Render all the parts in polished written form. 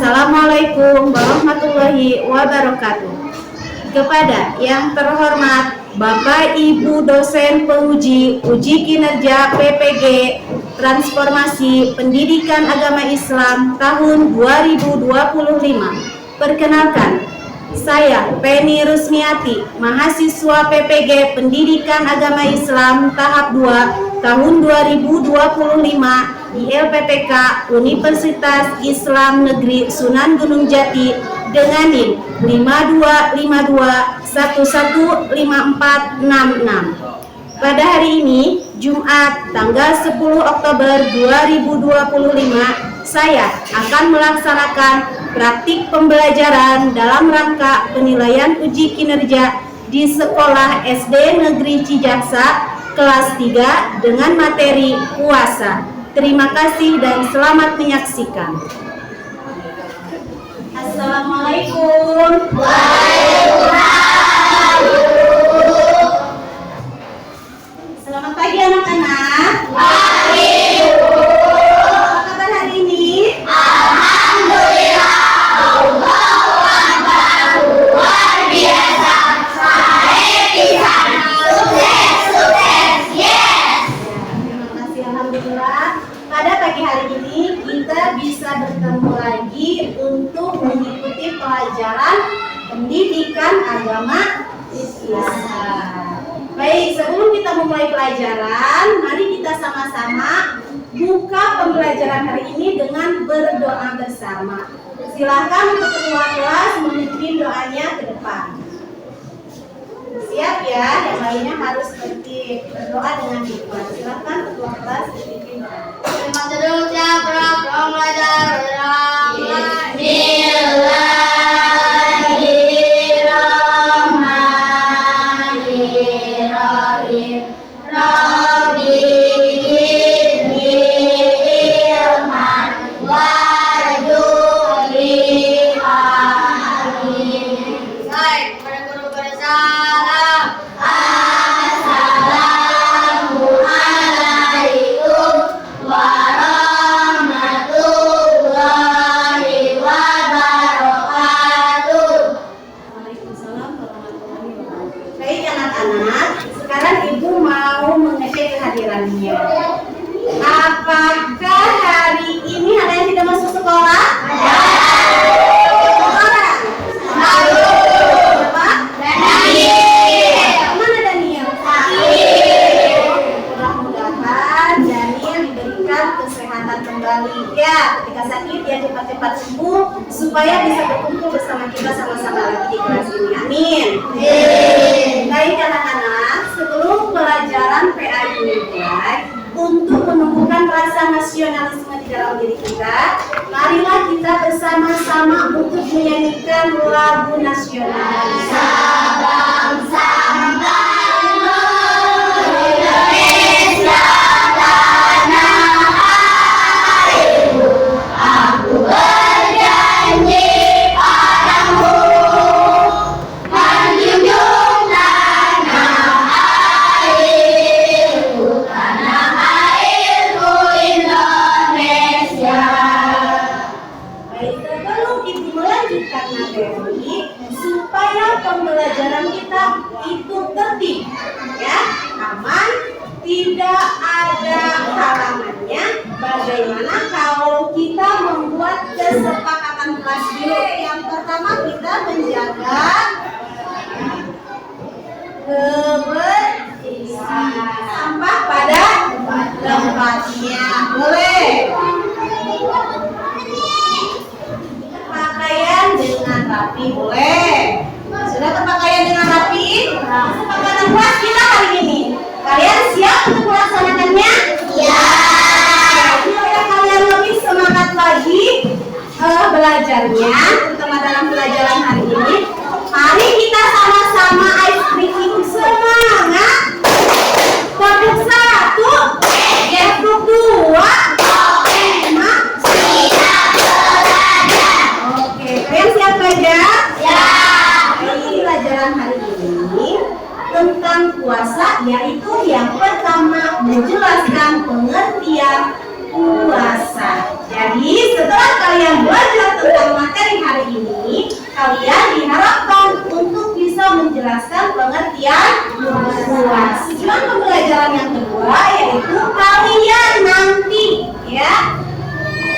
Assalamualaikum warahmatullahi wabarakatuh. Kepada yang terhormat Bapak Ibu dosen penguji uji kinerja PPG Transformasi Pendidikan Agama Islam tahun 2025. Perkenalkan, saya Penny Rusmiati, mahasiswa PPG Pendidikan Agama Islam tahap 2 tahun 2025 di LPPK Universitas Islam Negeri Sunan Gunung Jati dengan NIM 5252115466. Pada hari ini, Jumat tanggal 10 Oktober 2025, saya akan melaksanakan praktik pembelajaran dalam rangka penilaian uji kinerja di Sekolah SD Negeri Cijaksa kelas 3 dengan materi puasa. Terima kasih dan selamat menyaksikan. Assalamualaikum. Waalaikumsalam. Selamat pagi anak-anak. Pagi. Apa kabar hari ini? Alhamdulillah. Allahu Akbar. Luar biasa. Saya bisa. Sukses, sukses. Yes. Terima kasih alhamdulillah. Pada pagi hari ini kita bisa bertemu lagi untuk mengikuti pelajaran pendidikan agama Islam. Baik, sebelum kita memulai pelajaran, mari kita sama-sama buka pembelajaran hari ini dengan berdoa bersama. Silakan untuk ketua kelas memimpin doanya ke depan. Siap ya, yang lainnya harus seperti berdoa dengan hikmat. Silakan ketua kelas memimpin doa. Terima kasih program belajar. Bismillahirrahmanirrahim. Rabbi zidni ilman warzuqni ilman. Baik, pada guru bersalam. Assalamualaikum warahmatullahi wabarakatuh. Waalaikumsalam warahmatullahi wabarakatuh. Baik anak-anak, sekarang ibu mau mengecek kehadirannya. Apakah hari ini ada yang tidak masuk sekolah? Ada. Orang? Siapa? Daniel. Mana Daniel? Mudah-mudahan Daniel diberikan kesehatan kembali. Ya, ketika sakit dia cepat-cepat sembuh supaya bisa berkumpul bersama kita sama-sama lagi di kelas ini. Amin. Baik anak-anak, sebelum pelajaran PAI dimulai, untuk menumbuhkan rasa nasionalisme di dalam diri kita, marilah kita bersama-sama untuk menyanyikan lagu nasional. Sabang sampai Indonesia tanah airku, aku berjanji padamu menjunjung tanah airku Indonesia. Baik, sebelum ibu melanjutkan materi, supaya pembelajaran kita itu tertib, ya, aman, tidak ada halangannya. Bagaimana kalau kita membuat kesepakatan kelas dulu? Yang pertama kita menjaga kebersihan, sampah pada tempatnya. Boleh. Pakaian dengan rapi, boleh. Sudah berpakaian dengan rapi? Kesepakatan kelas kita hari ini. Kalian siap untuk melaksanakannya? Ya. Supaya kalian lebih semangat lagi belajarnya, terutama dalam pelajaran hari ini, mari kita sama-sama ice breaking. Semangat. Tepuk 1, tepuk 2, oke, kalian siap belajar? Ya. Pelajaran hari ini tentang puasa, yaitu yang pertama menjelaskan pengertian puasa. Jadi setelah kalian belajar tentang materi hari ini, kalian diharapkan untuk bisa menjelaskan pengertian puasa. Cuma pembelajaran yang kedua yaitu kalian nanti ya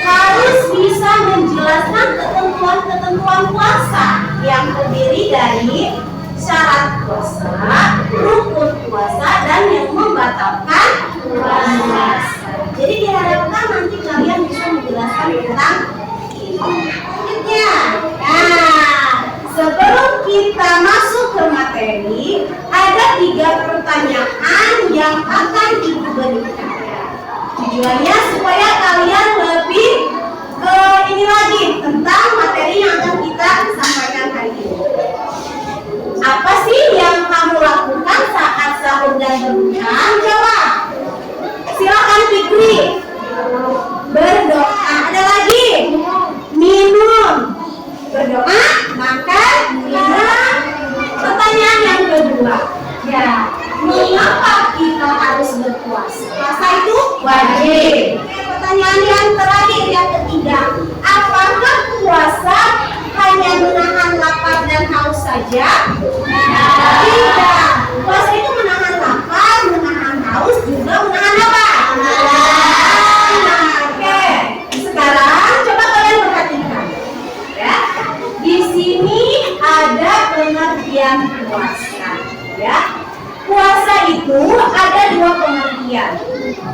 harus bisa menjelaskan ketentuan-ketentuan puasa yang terdiri dari syarat puasa, rukun puasa, dan yang membatalkan puasa. Jadi diharapkan nanti kalian bisa menjelaskan tentang ini. Selanjutnya, sebelum kita masuk ke materi, ada 3 pertanyaan yang akan Ibu berikan. Tujuannya supaya kalian lebih ini lagi tentang materi yang akan kita sampaikan hari ini. Apa sih yang kamu lakukan saat sahur dan berbuka? Jawab. Silakan Fikri. Berdoa. Ada lagi? Minum. Berdoa, makan, minum. Pertanyaan yang kedua. Ya, mengapa kita harus berpuasa? Puasa itu wajib. Pertanyaan yang terakhir, yang ketiga. Apakah puasa hanya menahan lapar dan haus saja? Tidak. Puasa itu menahan lapar, menahan haus, juga menahan apa? Oke. Sekarang coba kalian perhatikan. Ya. Di sini ada pengertian puasa. Ya. Puasa itu ada 2 pengertian.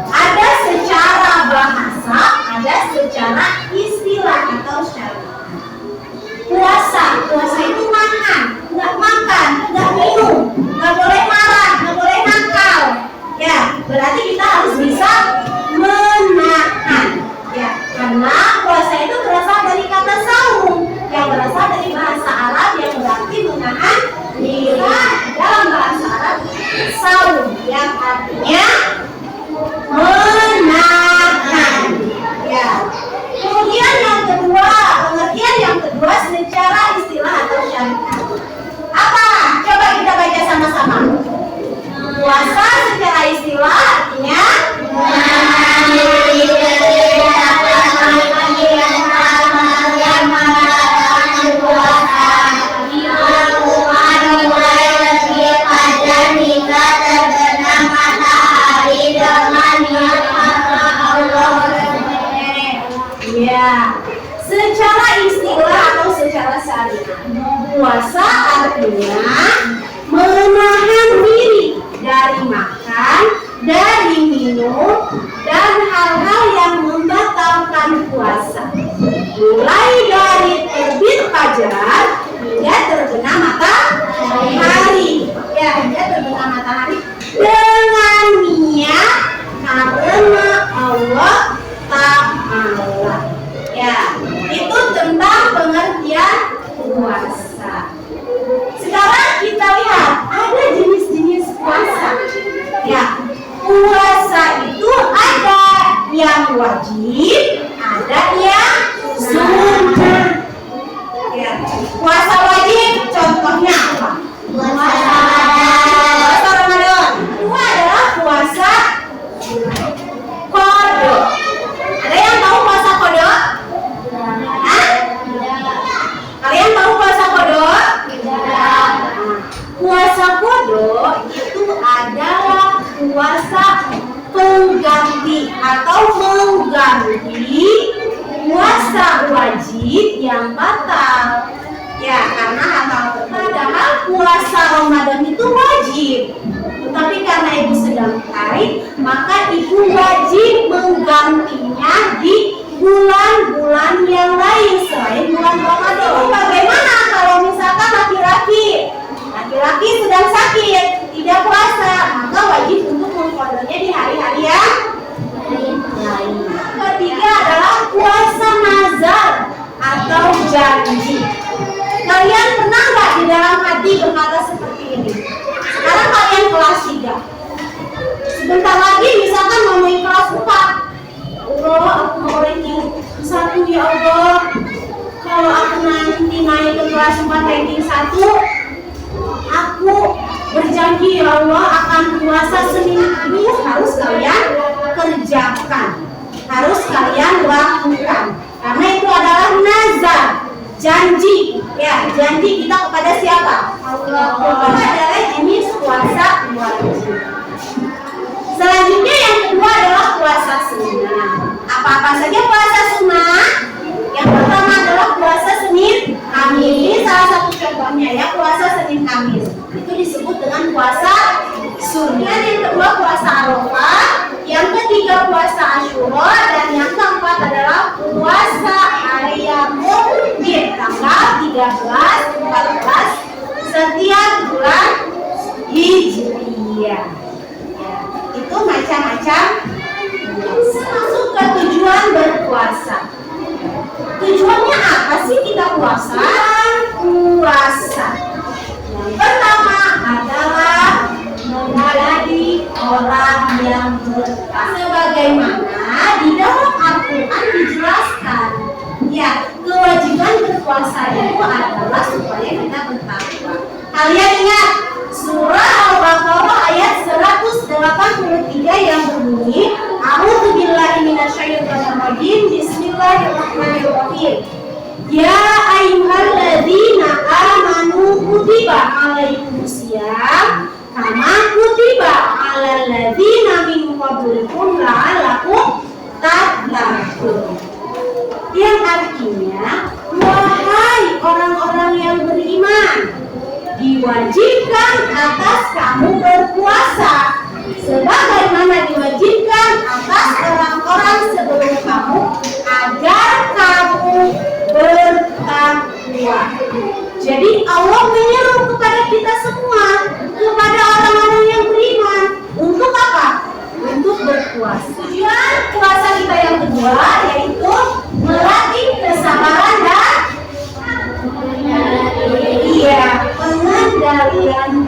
Ada secara bahasa, ada secara istilah atau syariat. Puasa itu nahan, nggak makan, nggak minum, nggak boleh marah, nggak boleh nakal. Ya, berarti kita harus bisa menahan. Ya, karena puasa itu berasal dari kata saum, yang berasal dari bahasa Arab yang berarti menahan diri. Dalam bahasa Arab, saum yang artinya menahan. Ya. Kemudian yang kedua, pengertian yang kedua secara istilah atau syariat. Apa? Coba kita baca sama-sama. Puasa secara istilah artinya menahan diri dari makanan yang haram dan melakukan puasa. Mulai lebih pada hingga terbenam matahari dengan niat Allah. Ya, secara istilah atau secara syariat, puasa artinya menahan diri dari makan, dari minum, dan hal-hal yang membatalkan puasa. Mulai dari terbit fajar hingga terbenam matahari. Ya, hingga terbenam matahari dengan niat karena Allah Ta'ala. Ya, itu tentang pengertian puasa. Sekarang kita lihat ada jenis-jenis puasa. Ya, puasa itu ada yang wajib, ada yang sunnah. Ya, puasa wajib contohnya apa? Puasa Ramadan. Itu adalah puasa qada. Ada yang tahu puasa qada? Kalian tahu puasa qada? Puasa qada itu adalah puasa pengganti atau mengganti puasa wajib yang batal. Ya, karena hal padahal puasa Ramadan itu wajib. Tetapi karena ibu sedang haid, maka ibu wajib menggantinya di bulan-bulan yang lain selain bulan Ramadan. Bagaimana kalau misalkan laki-laki sedang sakit, tidak puasa, maka wajib untuk mengqadanya di hari-hari yang lain. Ketiga adalah puasa nazar atau janji. Kalian pernah nggak di dalam hati berkata seperti ini? Sekarang kalian kelas 3. Sebentar lagi misalkan mau naik kelas 4. Allah, aku mau ranking 1 ya Allah. Kalau aku nanti naik ke kelas 4 ranking 1, aku berjanji ya Allah akan puasa seminggu. Harus kalian kerjakan, harus kalian lakukan, karena itu adalah nazar. Apa saja puasa sunnah? Yang pertama adalah puasa Senin Kamis. Ini salah satu contohnya ya, puasa Senin Kamis. Itu disebut dengan puasa sunnah. Yang kedua puasa Arafah, yang ketiga puasa Asyura, dan yang keempat adalah puasa Ayyamul Bid tanggal 13, 14 setiap bulan Hijriah. Itu macam-macam. Masuk ke tujuan berpuasa. Tujuannya apa sih kita puasa? Yang pertama adalah menjadi orang yang bertakwa. Sebagaimana di dalam Al-Quran dijelaskan, ya, kewajiban berpuasa itu adalah supaya kita bertakwa. Kalian ingat surah Al-Baqarah ayat 183 yang berbunyi, A'udzubillahi minasyaitonir rajim, Bismillahirrahmanirrahim. Ya ayyuhalladzina amanu kutiba alaikumusiyam kama kutiba alal ladzina min qablikum la'allakum tattaqun. Yang artinya, wahai orang-orang yang beriman, diwajibkan atas kamu berpuasa sebagaimana diwajibkan atas orang-orang sebelum kamu agar kamu bertakwa. Jadi Allah menyeru kepada kita semua, kepada orang-orang yang beriman, untuk apa? Untuk berpuasa. Tujuan puasa kita yang kedua yaitu melatih kesabaran dan pengendalian,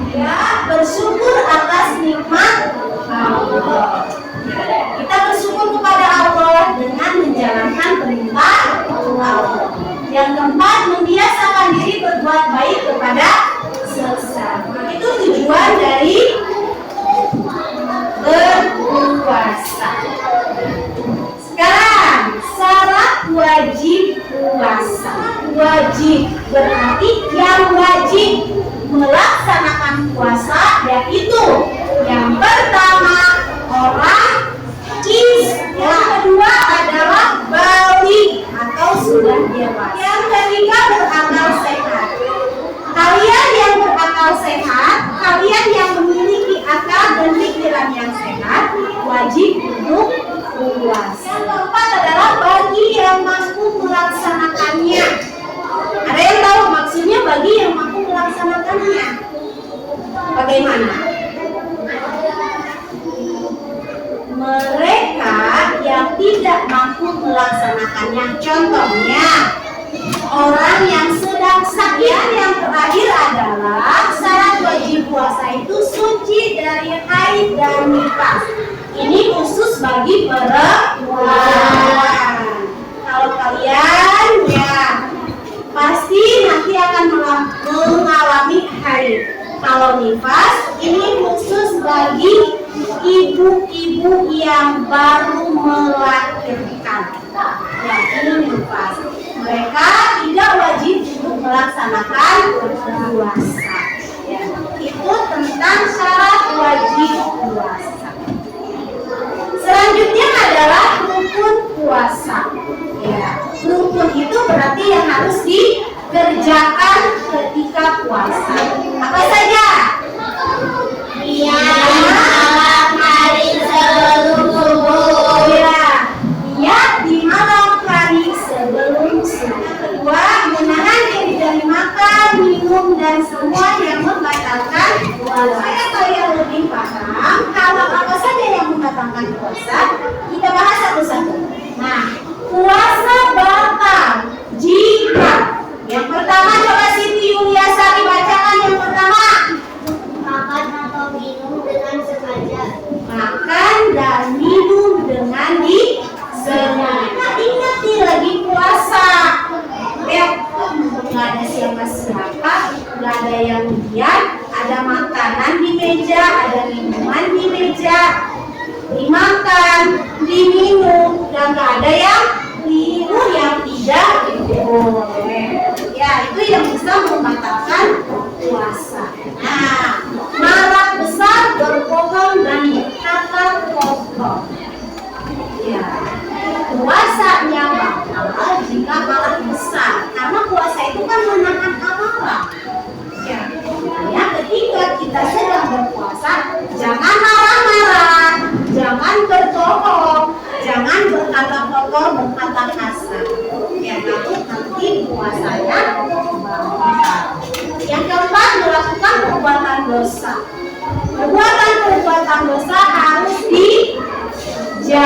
bersyukur atas nikmat Allah. Kita bersyukur kepada Allah dengan menjalankan perintah Allah. Yang keempat, membiasakan diri berbuat baik kepada sesama. Itu tujuan dari berpuasa. Sekarang syarat wajib puasa. Wajib berarti yang wajib melaksanakan puasa, yaitu yang pertama orang Islam, yang kedua adalah balik atau sudah dewasa, yang ketiga berakal sehat. Kalian yang berakal sehat, kalian yang memiliki akal dan pikiran yang sehat, wajib untuk puasa. Yang keempat adalah bagi yang mampu melaksanakannya. Ada yang tahu maksudnya bagi yang mampu melaksanakannya? Bagaimana? Mereka yang tidak mampu melaksanakannya, contohnya orang yang sedang sakit. Yang terakhir adalah syarat wajib puasa itu suci dari haid dan nifas. Ini khusus bagi perempuan. Kalau kalian ya pasti nanti akan mengalami haid. Kalau nifas ini khusus bagi ibu-ibu yang baru melahirkan. Ya, ini nifas. Mereka tidak wajib untuk melaksanakan puasa. Ya, itu tentang syarat wajib puasa. Selanjutnya adalah rukun puasa. Ya, rukun itu berarti yang harus dikerjakan ketika puasa. Apa saja? Malam hari sebelum subuh. Ya, di malam hari sebelum subuh. Kedua, menahan diri dari makan, minum, dan semua yang membatalkan puasa. Supaya kalian lebih paham kalau apa saja yang membatalkan puasa, kita bahas satu-satu. Nah, puasa batal jika yang pertama, coba Siti Yuliasa dibacakan yang pertama. Makan atau minum dengan kotor, berkata kasar. Ya, nanti puasanya batal. Yang keempat, melakukan perbuatan dosa. Perbuatan dosa harus dijaga,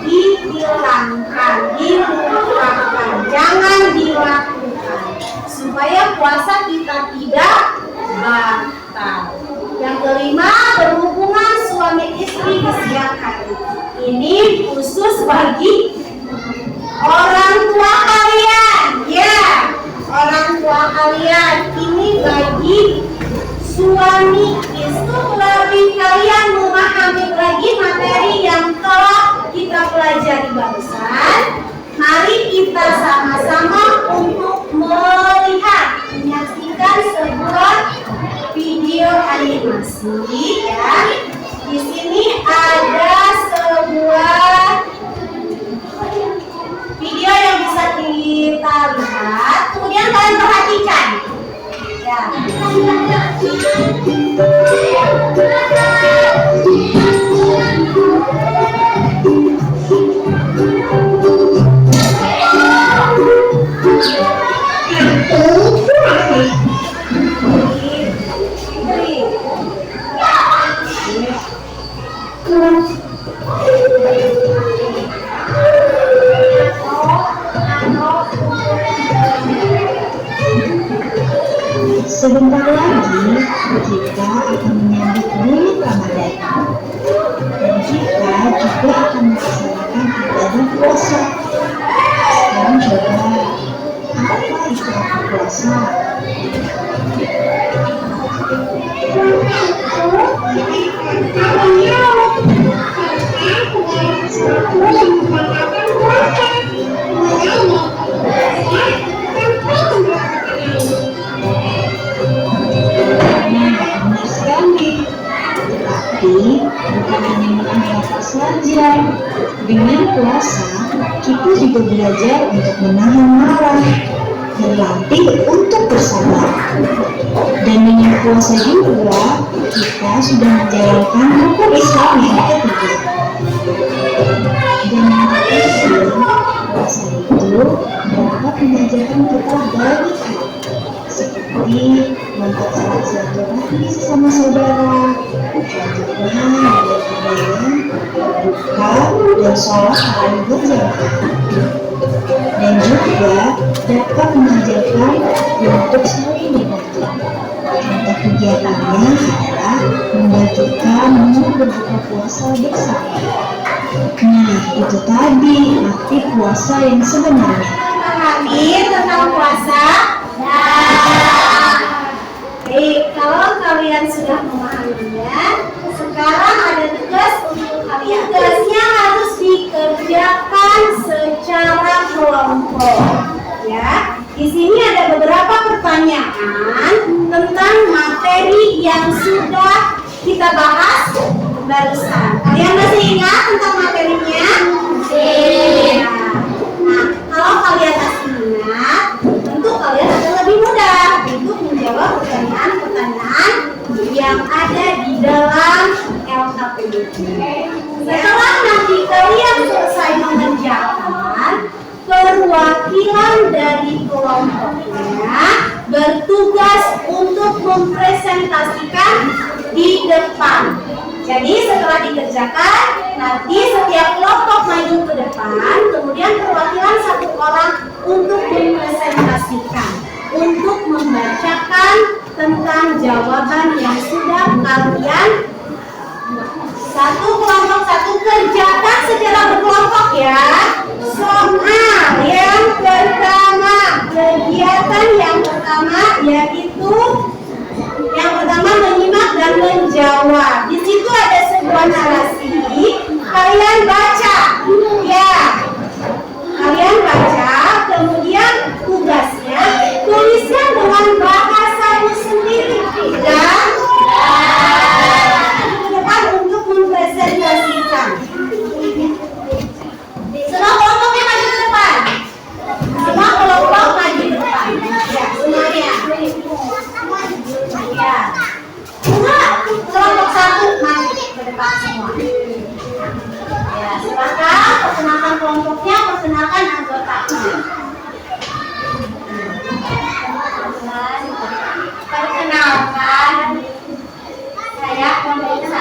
dihilangkan, dilupakan, jangan dilakukan supaya puasa kita tidak batal. Yang kelima, berhubungan suami istri di siang hari. Ini khusus bagi orang tua kalian, ya, orang tua kalian. Ini bagi suami istri, lebih kalian memahami lagi materi yang telah kita pelajari barusan. Mari kita sama-sama untuk melihat, menyaksikan sebuah video animasi, ya. Di sini ada sebuah video yang bisa kita lihat, kemudian kalian perhatikan. Ya. Sebentar lagi kita akan menyambut bulan Ramadan dan kita juga akan melaksanakan ibadah puasa. Sekarang coba, apa itu arti puasa? Tapi bukan hanya makan lapar saja. Dengan puasa, kita juga belajar untuk menahan marah, berlatih untuk bersabar. Dan dengan puasa juga, kita sudah menjalankan rukun Islam yang ketiga. Dan yang terakhir, puasa itu dapat mengajarkan kita banyak hal, seperti membuat salat silaturahmi sesama saudara, juga melakukan buka dan sholat tarawih berjamaah, dan juga dapat mengajarkan untuk saling berbagi. Contoh kegiatannya adalah membagikan menu berbuka puasa bersama. Nah, itu tadi arti puasa yang sebenarnya. Pahami tentang puasa? Baik, kalau kalian sudah memahaminya, sekarang ada tugas untuk kalian. Tugasnya harus dikerjakan secara kelompok. Ya, di sini ada beberapa pertanyaan tentang materi yang sudah kita bahas barusan. Kalian masih ingat tentang materinya? Iya. Nah, kalau kalian masih ingat, tentu kalian akan lebih mudah untuk menjawab pertanyaan-pertanyaan yang ada di dalam LKPD. Setelah nanti kalian selesai mengerjakan, perwakilan dari kelompoknya bertugas untuk mempresentasikan di depan. Jadi setelah dikerjakan, nanti setiap kelompok maju ke depan, kemudian perwakilan satu orang untuk mempresentasikan, untuk membacakan tentang jawaban yang sudah kalian satu kelompok satu kerjakan secara berkelompok ya. Soal yang pertama, kegiatan yang pertama yaitu yang pertama menyimak dan menjawab. Di situ ada sebuah narasi, kalian baca ya. Kalian baca, kemudian tugasnya tuliskan dengan bahasamu sendiri dan untuk mempresentasikan. Semua kelompoknya maju ke depan. Semua kelompok maju ke depan. Ya, semuanya. Ya. Semua kelompok satu maju ke depan semua. Ya, Silakan perkenalkan kelompoknya, perkenalkan anggotanya. Perkenalkan, saya kelompok 1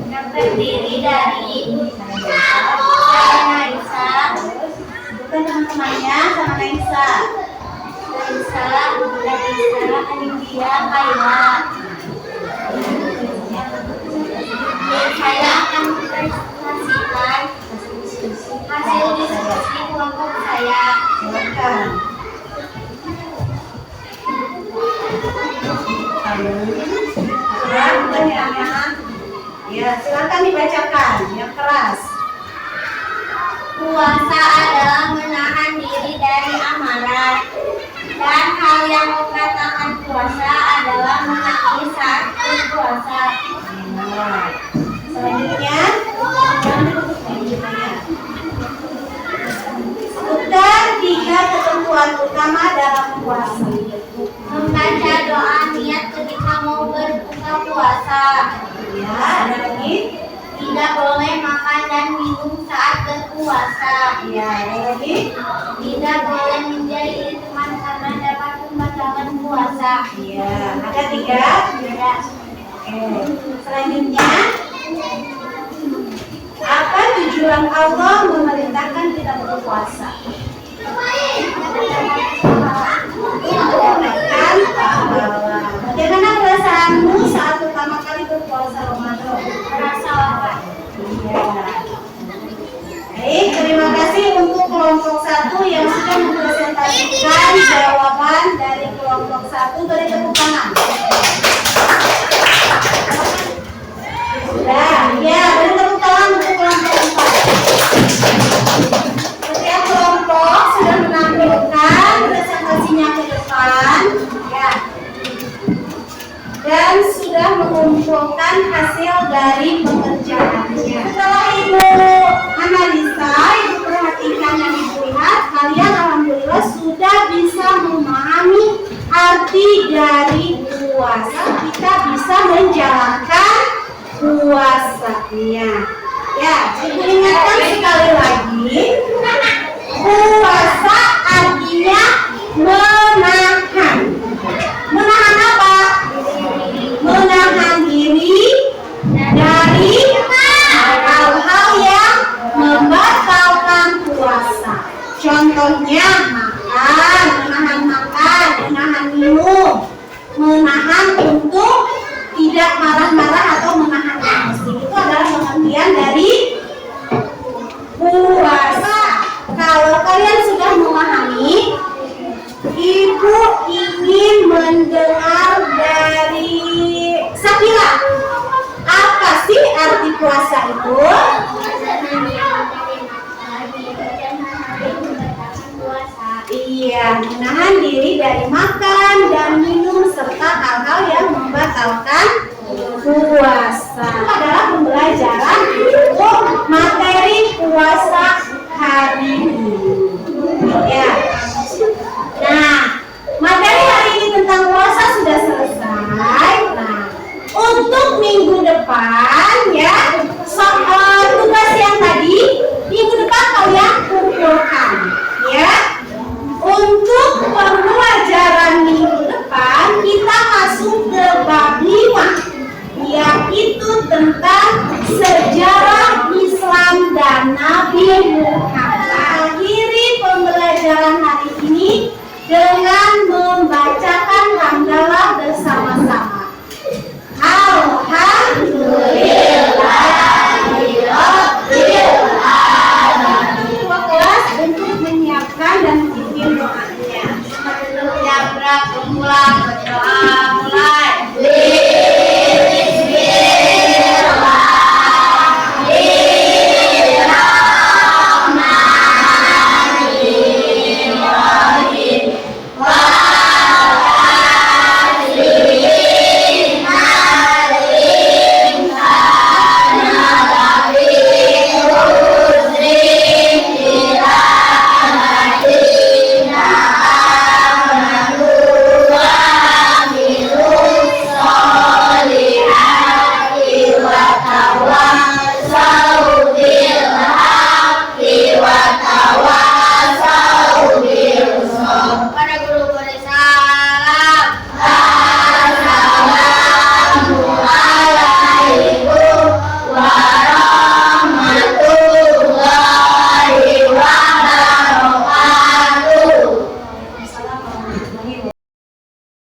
yang terdiri dari saya Naisa, bukan teman-temannya sama Naisa, Anindya, Kaila. Saya akan mempresentasikan hasil diskusi kelompok saya. Silakan. Ya, silakan dibacakan yang keras. Puasa adalah menahan diri dari amarah, dan hal yang membatalkan puasa adalah menangis saat berpuasa. Selanjutnya, sebutkan 3 ketentuan utama dalam puasa. Membaca doa niat ketika mau berbuka puasa. Ya, ada lagi. Tidak boleh makan dan minum saat berpuasa. Ya, ada lagi. Tidak boleh menjadi teman karena dapat membatalkan puasa. Ya, ada 3. Ya. Oke. Selanjutnya, apa tujuan Allah memerintahkan kita berpuasa? Mendapatkan pahala. Bagaimana perasaanmu saat pertama kali berpuasa Ramadan? Merasa lapar. Iya. Baik, terima kasih untuk kelompok 1 yang sudah mempresentasikan jawaban dari kelompok 1. Beri tepuk tangan. Sudah, ya, beri tepuk tangan untuk kelompok 4. Setiap kelompok sudah menampilkan presentasinya ke depan, ya, dan sudah mengumpulkan hasil dari pekerjaannya. Setelah Ibu analisa, Ibu perhatikan dan Ibu lihat, kalian alhamdulillah sudah bisa memahami arti dari puasa. Kita bisa menjalankan puasanya. Ya, Ibu ingatkan sekali lagi, puasa artinya menahan. Menahan apa? Menahan diri dari hal-hal yang membatalkan puasa. Contohnya makan, menahan makan, menahan minum, menahan untuk tidak marah-marah atau menahan emosi. Itu adalah pengertian dari puasa. Kalau kalian sudah memahami, Ibu ingin mendengar dari Sakila. Apa sih arti puasa itu? Iya, menahan diri dari makan dan minum serta hal-hal yang membatalkan puasa. Itu adalah pembelajaran